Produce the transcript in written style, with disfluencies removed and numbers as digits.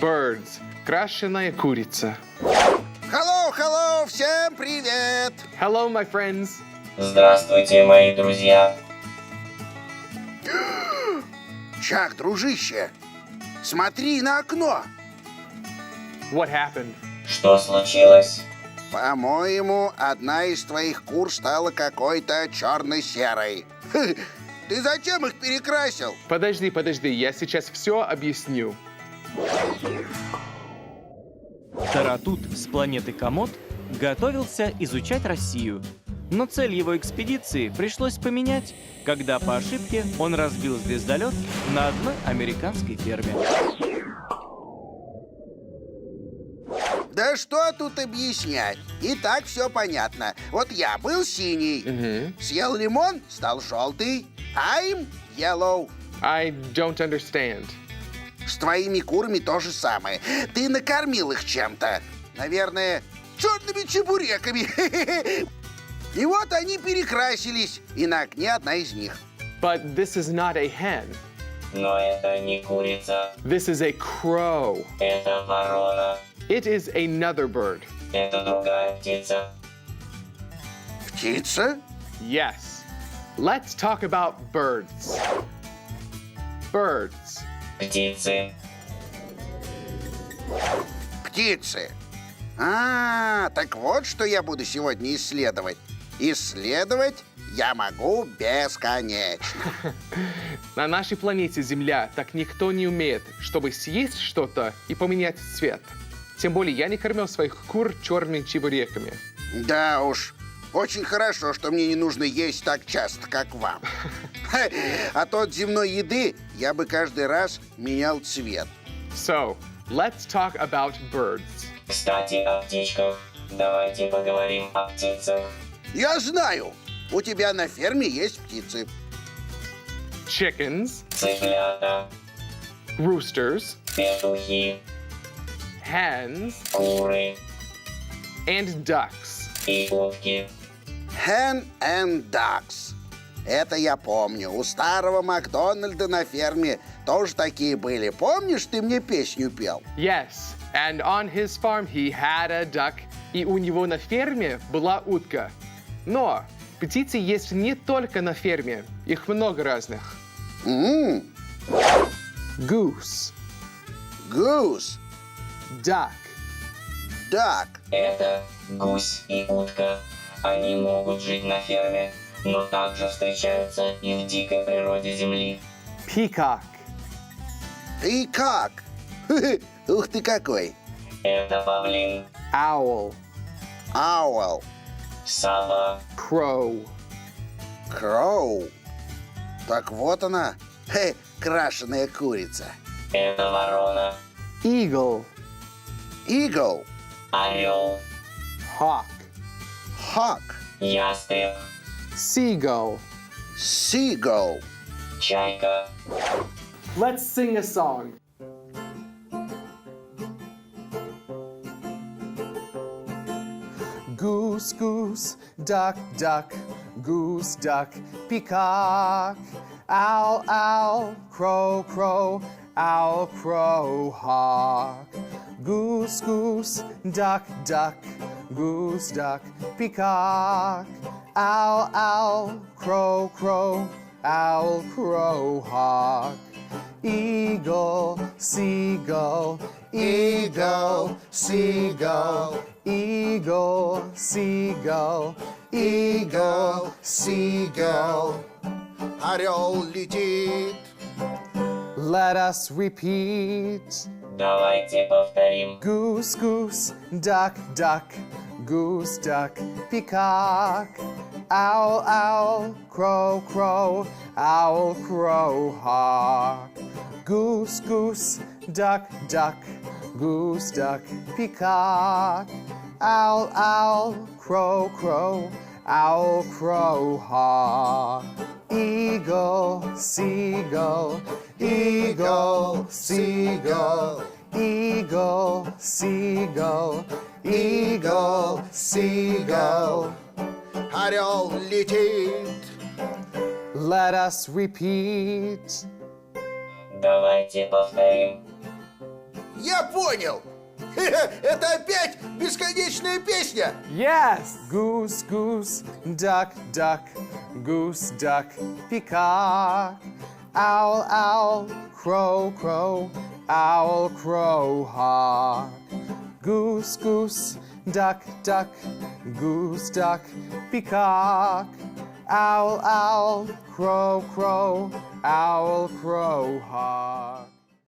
Birds. Крашеная курица. Hello, всем привет! Hello, my friends. Здравствуйте, мои друзья. Чак, дружище, смотри на окно. What happened? Что случилось? По-моему, одна из твоих кур стала какой-то черно-серой. Ты зачем их перекрасил? Подожди, я сейчас все объясню. Таратут с планеты Комод готовился изучать Россию. Но цель его экспедиции пришлось поменять, когда по ошибке он разбил звездолет на одной американской ферме. Да что тут объяснять? И так все понятно. Вот я был синий, съел лимон, стал желтый. I'm yellow. I don't understand. С твоими курами то же самое. Ты накормил их чем-то. Наверное, черными чебуреками. И вот они перекрасились. И на окне одна из них. But this is not a hen. Но это не курица. This is a crow. Это ворона. It is another bird. Это другая птица. Птица? Yes. Let's talk about birds. Birds. Птицы. Птицы. Так вот, что я буду сегодня исследовать. Исследовать я могу бесконечно. На нашей планете Земля так никто не умеет, чтобы съесть что-то и поменять цвет. Тем более я не кормил своих кур черными чебуреками. Да уж, очень хорошо, что мне не нужно есть так часто, как вам. А то от земной еды я бы каждый раз менял цвет. So, let's talk about birds. Кстати, о птичках. Давайте поговорим о птицах. Я знаю, у тебя на ферме есть птицы. Chickens, Цыплята. roosters, Петухи. hens, Куры. and ducks. И утки. Hen and ducks. Это я помню. У старого Макдональда на ферме тоже такие были. Помнишь, ты мне песню пел? Yes, and on his farm he had a duck. И у него на ферме была утка. Но птицы есть не только на ферме. Их много разных. Goose, Goose, duck, duck. Это гусь и утка. Они могут жить на ферме, но также встречаются и в дикой природе Земли. peacock, Peacock. Ух ты какой. Это павлин. owl, Owl, Сова. crow, crow. Так вот она, крашеная курица. Это ворона. eagle, Eagle, Орел. hawk, hawk, Ястреб. seagull. seagull. Чайка. Let's sing a song. Goose, goose, duck, duck, goose, duck, peacock, owl, owl, crow, crow, owl, crow, hawk. Goose, goose, duck, duck, goose, duck, peacock, owl, owl, crow, crow, owl, crow, hawk. Eagle, seagull, eagle, seagull, eagle, seagull, eagle, seagull. Орел летит. Let us repeat. Давайте повторим. Goose, goose, duck, duck, goose, duck, peacock, owl, owl, crow, crow, owl, crow, hawk. Goose, goose, duck, duck, goose, duck, peacock, owl, owl, crow, crow, owl, crow, hawk. Eagle, seagull, eagle, seagull, eagle, seagull, eagle, seagull. Орел летит. Let us repeat. Давайте повторим. Я понял! Это опять бесконечная песня! Yes! Goose, goose, duck, duck, goose, duck, peacock. Owl, owl, crow, crow, owl, crow, hawk. Goose, goose, duck, duck, goose, duck, peacock. Owl, owl, crow, crow, owl, crow, hawk.